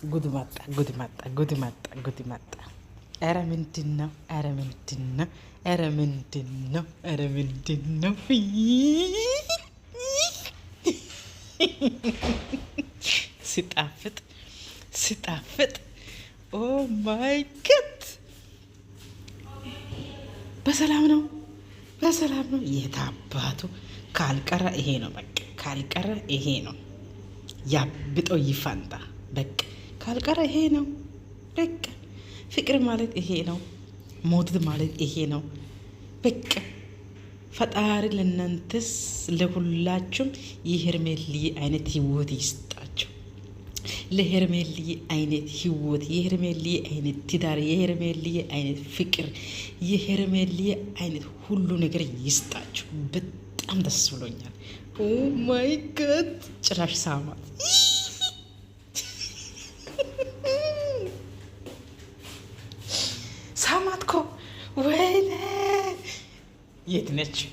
ጉዱ መጣ። ኧረ ምንድን ነው? ሲጣፍጥ ኦ ማይ ጋድ! በሰላም ነው። የታባቱ ካልቀረ ይሄ ነው በቃ። ካልቀረ ይሄ ነው ያብጦ ይፋንታ በቃ። ካልቀረ ይሄ ነው በቃ። ፍቅር ማለት ይሄ ነው። መውደድ ማለት ይሄ ነው በቃ። ፈጣሪ ለእናንተስ ለሁላችሁም የሄርሜልዬ አይነት ህይወት ይስጣችሁ። ለሄርሜልዬ አይነት ህይወት፣ የሄርሜልዬ አይነት ትዳር፣ የሄርሜልዬ አይነት ፍቅር፣ የሄርሜልዬ አይነት ሁሉ ነገር ይስጣችሁ። በጣም ደስ ብሎኛል። ኦ ማይ ጋድ! ጭራሽ ሳማት። ሳማትኮ ወይኔ!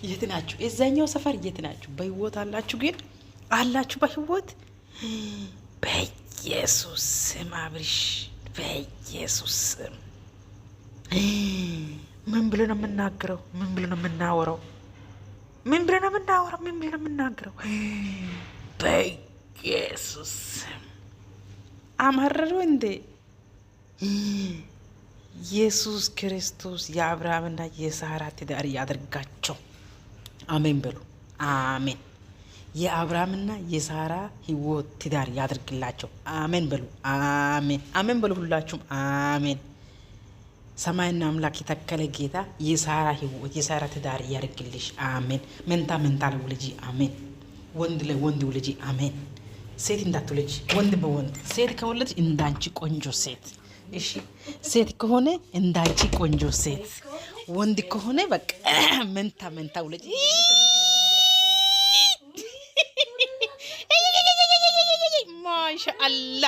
የት ናችሁ? የዛኛው ሰፈር የት ናችሁ? በህይወት አላችሁ? ግን አላችሁ በህይወት? በኢየሱስ ስም አብርሽ፣ በኢየሱስ ስም ምን ብሎ ነው የምናገረው? ምን ብሎ ነው የምናወራው? በኢየሱስ ስም አመረሩ እንዴ! ኢየሱስ ክርስቶስ የአብርሃምና የሳራ ትዳር ያድርጋቸው። አሜን በሉ። አሜን። የአብርሃምና የሳራ ህይወት ትዳር ያድርግላቸው። አሜን በሉ። አሜን በሉ። ሁላችሁም አሜን። ሰማይና አምላክ የተከለ ጌታ የሳራ ህይወት የሳራ ትዳር ያድርግልሽ። አሜን። መንታ ለውልጂ። አሜን። ወንድ ለወንድ ውልጂ። አሜን። ሴት እንዳትውልጂ፣ ወንድ በወንድ። ሴት ከወለድሽ እንዳንቺ ቆንጆ ሴት። እሺ፣ ሴት ከሆነ እንዳንቺ ቆንጆ ሴት፣ ወንድ ከሆነ በቃ መንታ ውልጂ። ማሻአላ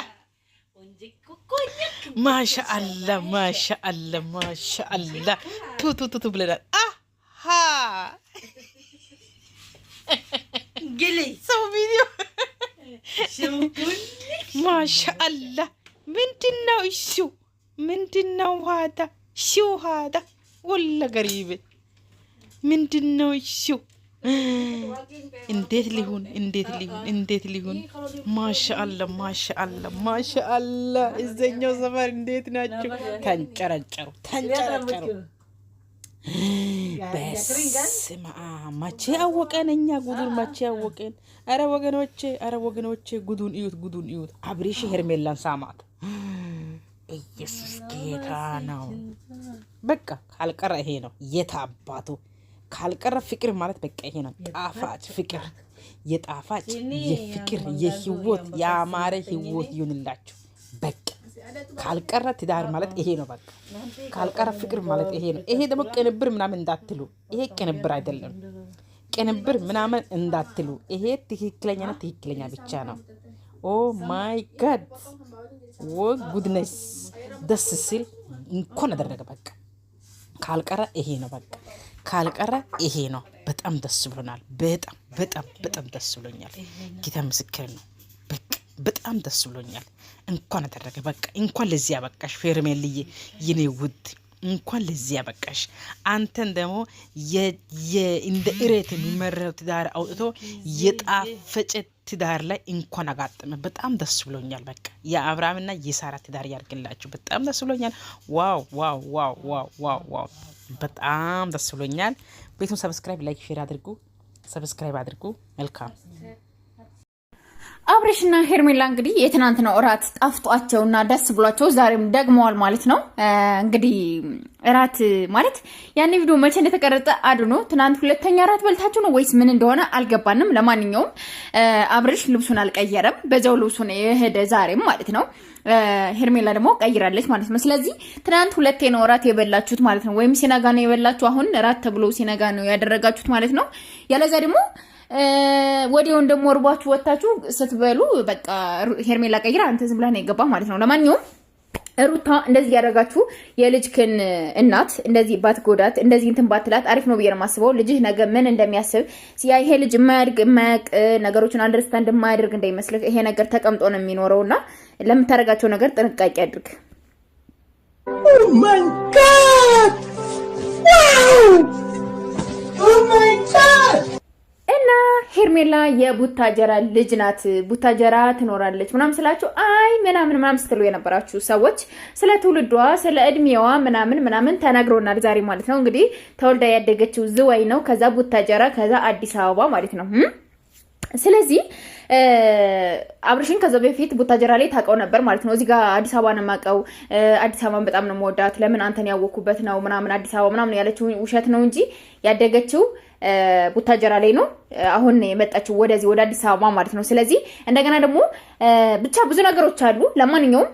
ቱቱቱ ብለናል። ሰው ቪዲዮ ማሻአላ። ምንድነው እሱ? ምንድነው ሃዳ ወላ ገሪቤ ምንድነው እሱ? እንዴት ሊሆን? ማሻአላ። እዘኛው ሰፈር እንዴት ናቸው? ተንጨረጨሩ። በስመ አብ! መቼ አወቀን እኛ ጉዱን? መቼ አወቀን? አረ ወገኖቼ ጉዱን እዩት። አብርሽ ሄርሜላን ሳማት። ኢየሱስ ጌታ ነው። በቃ ካልቀረ ይሄ ነው የታባቱ። ካልቀረ ፍቅር ማለት በቃ ይሄ ነው። ጣፋጭ ፍቅር፣ የጣፋጭ የፍቅር የህይወት ያማረ ህይወት ይሁንላችሁ። በቃ ካልቀረ ትዳር ማለት ይሄ ነው። በቃ ካልቀረ ፍቅር ማለት ይሄ ነው። ይሄ ደግሞ ቅንብር ምናምን እንዳትሉ። ይሄ ቅንብር አይደለም። ቅንብር ምናምን እንዳትሉ። ይሄ ትክክለኛ ብቻ ነው። ኦ ማይ ጋድ! ጉድነስ! ደስ ሲል እንኳን አደረገ። በቃ ካልቀረ ይሄ ነው። በቃ ካልቀረ ይሄ ነው። በጣም ደስ ብሎናል። በጣም ደስ ብሎኛል። ጌታ ምስክር ነው። በቃ በጣም ደስ ብሎኛል። እንኳን አደረገ። በቃ እንኳን ለዚህ ያበቃሽ ሄርሜልዬ፣ የኔ ውድ እንኳን ለዚህ ያበቃሽ። አንተን ደግሞ እንደ እሬት የሚመረው ትዳር አውጥቶ የጣፈጨ ትዳር ላይ እንኳን አጋጠመ። በጣም ደስ ብሎኛል። በቃ የአብርሃምና የሳራ ትዳር ያድርግላችሁ። በጣም ደስ ብሎኛል። ዋው! በጣም ደስ ብሎኛል። ቤቱን ሰብስክራይብ፣ ላይክ፣ ሼር አድርጉ። ሰብስክራይብ አድርጉ። መልካም አብርሽና ሄርሜላ እንግዲህ የትናንትናው እራት ጣፍጧቸውና ደስ ብሏቸው ዛሬም ደግመዋል ማለት ነው። እንግዲህ እራት ማለት ያኔ ቪዲዮ መቼ እንደተቀረጸ አድኖ ትናንት ሁለተኛ እራት በልታችሁ ነው ወይስ ምን እንደሆነ አልገባንም። ለማንኛውም አብርሽ ልብሱን አልቀየረም፣ በዛው ልብሱን የሄደ ዛሬም ማለት ነው። ሄርሜላ ደግሞ ቀይራለች ማለት ነው። ስለዚህ ትናንት ሁለቴ ነው እራት የበላችሁት ማለት ነው። ወይም ሲነጋ ነው የበላችሁ፣ አሁን እራት ተብሎ ሲነጋ ነው ያደረጋችሁት ማለት ነው። ያለዛ ደግሞ ወዲያውን ደግሞ ወርባችሁ ወጣችሁ ስትበሉ በቃ ሄርሜላ ቀይራ አንተ ዝም ብለህ ነው የገባ ማለት ነው። ለማንኛውም ሩታ እንደዚህ ያደረጋችሁ የልጅክን እናት እንደዚህ ባትጎዳት እንደዚህ እንትን ባትላት አሪፍ ነው ብዬ ነው የማስበው። ልጅህ ነገ ምን እንደሚያስብ ይሄ ልጅ የማያውቅ ነገሮችን አንደርስታንድ የማያደርግ እንዳይመስልህ። ይሄ ነገር ተቀምጦ ነው የሚኖረውና ለምታደርጋቸው ነገር ጥንቃቄ አድርግ። ኦ ማይ ጋድ ዋው ኦ ማይ ጋድ እና ሄርሜላ የቡታጀራ ልጅ ናት፣ ቡታጀራ ትኖራለች ምናምን ስላችሁ አይ ምናምን ስትሉ የነበራችሁ ሰዎች ስለ ትውልዷ ስለ እድሜዋ ምናምን ተናግሮናል ዛሬ ማለት ነው። እንግዲህ ተወልዳ ያደገችው ዝዋይ ነው፣ ከዛ ቡታጀራ፣ ከዛ አዲስ አበባ ማለት ነው። ስለዚህ አብርሽን ከዛ በፊት ቡታጀራ ላይ ታውቀው ነበር ማለት ነው። እዚህ ጋር አዲስ አበባ ነው የማውቀው፣ አዲስ አበባን በጣም ነው የምወዳት፣ ለምን አንተን ያወኩበት ነው ምናምን አዲስ አበባ ምናምን ያለችው ውሸት ነው እንጂ ያደገችው ቡታጀራ ላይ ነው። አሁን የመጣችው ወደዚህ ወደ አዲስ አበባ ማለት ነው። ስለዚህ እንደገና ደግሞ ብቻ ብዙ ነገሮች አሉ። ለማንኛውም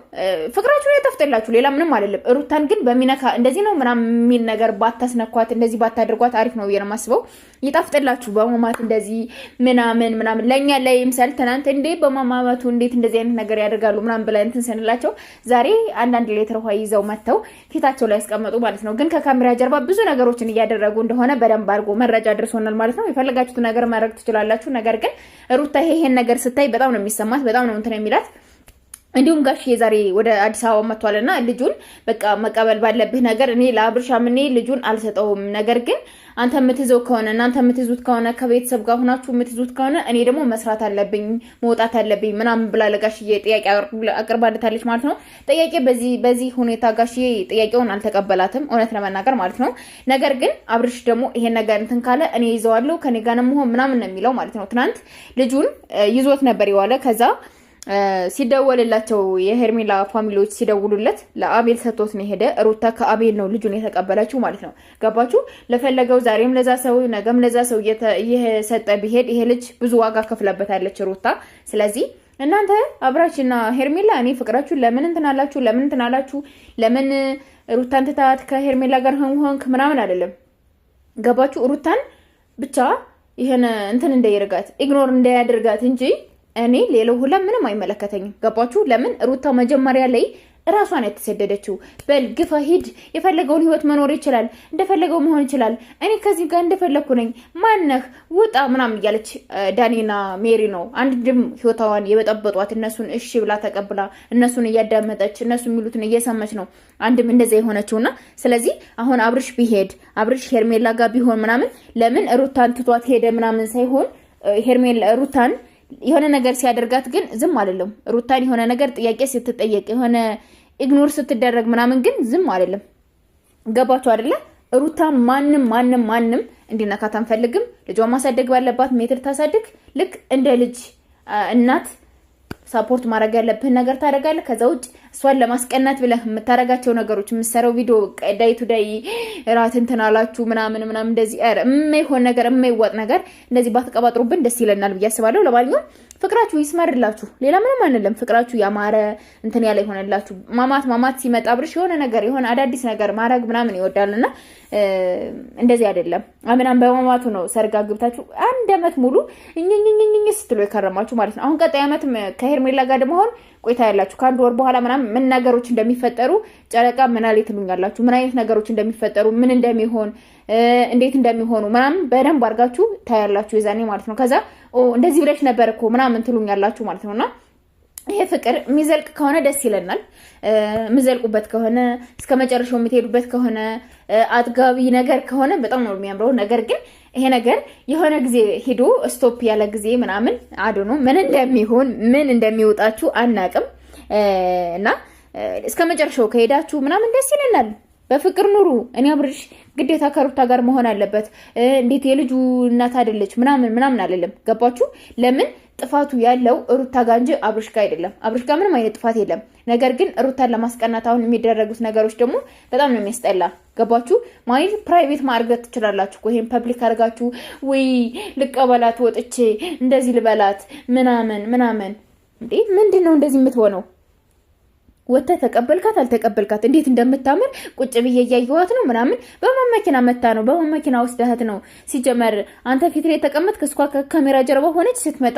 ፍቅራችሁን ያጠፍጥላችሁ፣ ሌላ ምንም አይደለም። ሩታን ግን በሚነካ እንደዚህ ነው ምናምን የሚል ነገር ባታስነኳት፣ እንደዚህ ባታደርጓት አሪፍ ነው ብዬ ነው የማስበው። ይጣፍጥላችሁ በማማት እንደዚህ ምናምን ለኛ ላይ ምሳሌ ትናንት እንዴ በማማማቱ እንዴት እንደዚህ አይነት ነገር ያደርጋሉ ምናምን ብለን እንትን ስንላቸው ዛሬ አንዳንድ ሌትር ውሃ ይዘው መተው ፊታቸው ላይ ያስቀመጡ ማለት ነው። ግን ከካሜራ ጀርባ ብዙ ነገሮችን እያደረጉ እንደሆነ በደንብ አድርጎ መረጃ ደርሶናል ማለት ነው። የፈለጋችሁት ነገር ማድረግ ትችላላችሁ። ነገር ግን ሩታ ይሄን ነገር ስታይ በጣም ነው የሚሰማት፣ በጣም ነው እንትን የሚላት። እንዲሁም ጋሽዬ ዛሬ ወደ አዲስ አበባ መጥቷልና ልጁን በቃ መቀበል ባለብህ ነገር እኔ ለአብርሻም እኔ ልጁን አልሰጠውም፣ ነገር ግን አንተ የምትይዘው ከሆነ እናንተ የምትይዙት ከሆነ ከቤተሰብ ጋር ሆናችሁ የምትይዙት ከሆነ እኔ ደግሞ መስራት አለብኝ መውጣት አለብኝ ምናምን ብላ ለጋሽዬ ጥያቄ አቅርባለታለች ማለት ነው። ጥያቄ በዚህ ሁኔታ ጋሽዬ ጥያቄውን አልተቀበላትም እውነት ለመናገር ማለት ነው። ነገር ግን አብርሽ ደግሞ ይሄን ነገር እንትን ካለ እኔ ይዘዋለሁ ከኔ ጋር ነው መሆን ምናምን ነው የሚለው ማለት ነው። ትናንት ልጁን ይዞት ነበር የዋለ። ከዛ ሲደወልላቸው የሄርሜላ ፋሚሊዎች ሲደውሉለት ለአቤል ሰጥቶት ነው ሄደ። ሩታ ከአቤል ነው ልጁን የተቀበለችው ማለት ነው። ገባችሁ? ለፈለገው ዛሬም ለዛ ሰው ነገም ለዛ ሰው እየሰጠ ቢሄድ ይሄ ልጅ ብዙ ዋጋ ከፍለበታለች ሩታ። ስለዚህ እናንተ አብራችሁና ሄርሜላ እኔ ፍቅራችሁ ለምን እንትን አላችሁ ለምን ሩታን ትታት ከሄርሜላ ጋር ሆንክ ምናምን አይደለም። ገባችሁ? ሩታን ብቻ ይሄን እንትን እንዳይረጋት ኢግኖር እንዳያደርጋት እንጂ እኔ ሌላው ሁላ ምንም አይመለከተኝም። ገባችሁ? ለምን ሩታ መጀመሪያ ላይ ራሷን የተሰደደችው በል ግፋ ሂድ፣ የፈለገውን ህይወት መኖር ይችላል፣ እንደፈለገው መሆን ይችላል፣ እኔ ከዚህ ጋር እንደፈለኩ ነኝ፣ ማነህ ውጣ ምናምን እያለች ዳኒና ሜሪ ነው አንድም ህይወታዋን የበጠበጧት። እነሱን እሺ ብላ ተቀብላ እነሱን እያዳመጠች እነሱ የሚሉትን እየሰማች ነው አንድም እንደዛ የሆነችውና ስለዚህ አሁን አብርሽ ቢሄድ አብርሽ ሄርሜላ ጋር ቢሆን ምናምን ለምን ሩታን ትቷት ሄደ ምናምን ሳይሆን ሄርሜላ ሩታን የሆነ ነገር ሲያደርጋት ግን ዝም አይደለም። ሩታን የሆነ ነገር ጥያቄ ስትጠየቅ የሆነ ኢግኖር ስትደረግ ምናምን ግን ዝም አይደለም። ገባችሁ አይደለ? ሩታ ማንም እንዲነካት አንፈልግም። ልጇን ማሳደግ ባለባት ሜትር ታሳድግ። ልክ እንደ ልጅ እናት ሳፖርት ማድረግ ያለብህን ነገር ታደርጋለህ። ከዛ ውጭ እሷን ለማስቀናት ብለህ የምታደርጋቸው ነገሮች የምትሰራው ቪዲዮ ዳይ ቱ ዳይ ራት እንትን አላችሁ ምናምን እንደዚህ የማይሆን ነገር የማይዋጥ ነገር እንደዚህ ባትቀባጥሩብን ደስ ይለናል ብዬ አስባለሁ። ለማንኛውም ፍቅራችሁ ይስመርላችሁ፣ ሌላ ምንም አንልም። ፍቅራችሁ ያማረ እንትን ያለ ይሆነላችሁ። ማማት ሲመጣ አብርሽ የሆነ ነገር የሆነ አዳዲስ ነገር ማድረግ ምናምን ይወዳልና እንደዚህ አይደለም። አምናም በማማቱ ነው ሰርጋ ግብታችሁ አንድ አመት ሙሉ እኝኝኝኝ ስትሉ የከረማችሁ ማለት ነው። አሁን ቀጣይ አመት ከሄርሜላ ጋር ደግሞ ሆን ቆይታ ያላችሁ ከአንድ ወር በኋላ ምናምን ምን ነገሮች እንደሚፈጠሩ ጨረቃ ምን አለ ትሉኛላችሁ። ምን አይነት ነገሮች እንደሚፈጠሩ ምን እንደሚሆን እንዴት እንደሚሆኑ ምናምን በደንብ አድርጋችሁ ታያላችሁ የዛኔ ማለት ነው። ከዛ እንደዚህ ብለሽ ነበር እኮ ምናምን ትሉኛላችሁ ማለት ነውና ይሄ ፍቅር የሚዘልቅ ከሆነ ደስ ይለናል። የሚዘልቁበት ከሆነ እስከ መጨረሻው የምትሄዱበት ከሆነ አጥጋቢ ነገር ከሆነ በጣም ነው የሚያምረው። ነገር ግን ይሄ ነገር የሆነ ጊዜ ሄዶ ስቶፕ ያለ ጊዜ ምናምን አድኖ ምን እንደሚሆን ምን እንደሚወጣችሁ አናቅም እና እስከ መጨረሻው ከሄዳችሁ ምናምን ደስ ይለናል። በፍቅር ኑሩ። እኔ አብርሽ ግዴታ ከሩታ ጋር መሆን አለበት እንዴት የልጁ እናት አይደለች ምናምን አይደለም። ገባችሁ? ለምን ጥፋቱ ያለው ሩታ ጋር እንጂ አብርሽ ጋር አይደለም። አብርሽ ጋር ምንም አይነት ጥፋት የለም። ነገር ግን ሩታን ለማስቀናት አሁን የሚደረጉት ነገሮች ደግሞ በጣም ነው የሚያስጠላ። ገባችሁ? ማለት ፕራይቬት ማድረግ ትችላላችሁ እኮ ይሄን ፐብሊክ አድርጋችሁ ወይ ልቀበላት ወጥቼ እንደዚህ ልበላት ምናምን እንዴ ምንድነው እንደዚህ የምትሆነው? ወጣ ተቀበልካት አልተቀበልካት እንዴት እንደምታምር ቁጭ ብዬ ያያየዋት ነው ምናምን በመመኪና መታ ነው በመመኪና ወስደሃት ነው ሲጀመር አንተ ፊት ላይ ተቀመጥክ እስኳ ከካሜራ ጀርባ ሆነች ስትመጣ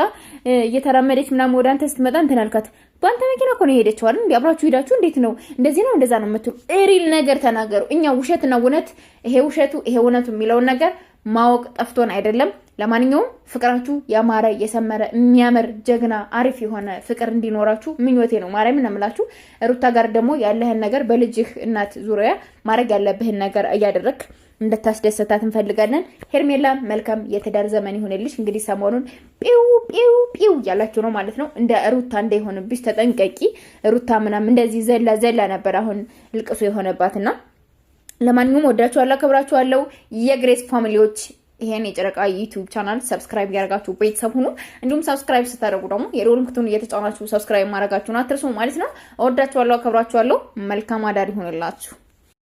እየተራመደች ምናምን ወደ አንተ ስትመጣ እንትን አልካት ባንተ መኪና እኮ ነው ሄደችው አይደል እንዴ አብራችሁ ሄዳችሁ እንዴት ነው እንደዚህ ነው እንደዛ ነው የምትሉ ሪል ነገር ተናገሩ እኛ ውሸትና እውነት ይሄ ውሸቱ ይሄ እውነቱ የሚለው ነገር ማወቅ ጠፍቶን አይደለም ለማንኛውም ፍቅራችሁ ያማረ የሰመረ የሚያምር ጀግና አሪፍ የሆነ ፍቅር እንዲኖራችሁ ምኞቴ ነው ማርያም እናምላችሁ ሩታ ጋር ደግሞ ያለህን ነገር በልጅህ እናት ዙሪያ ማድረግ ያለብህን ነገር እያደረክ እንድታስደሰታት እንፈልጋለን ሄርሜላ መልካም የትዳር ዘመን ይሁንልሽ እንግዲህ ሰሞኑን ጲው ያላችሁ ነው ማለት ነው እንደ ሩታ እንደሆነብሽ ተጠንቀቂ ሩታ ምናም እንደዚህ ዘላ ነበር አሁን ልቅሶ የሆነባትና ለማንኛውም ወዳችኋለሁ አከብራችኋለሁ የግሬስ ፋሚሊዎች ይሄን የጨረቃ ዩቲዩብ ቻናል ሰብስክራይብ ያርጋችሁ ቤተሰብ ሁኑ እንዲሁም ሰብስክራይብ ስታደርጉ ደግሞ የሮል ምልክቱን እየተጫናችሁ ሰብስክራይብ ማድረጋችሁን አትርሱ ማለት ነው ወዳችኋለሁ አከብራችኋለሁ መልካም አዳር ይሁንላችሁ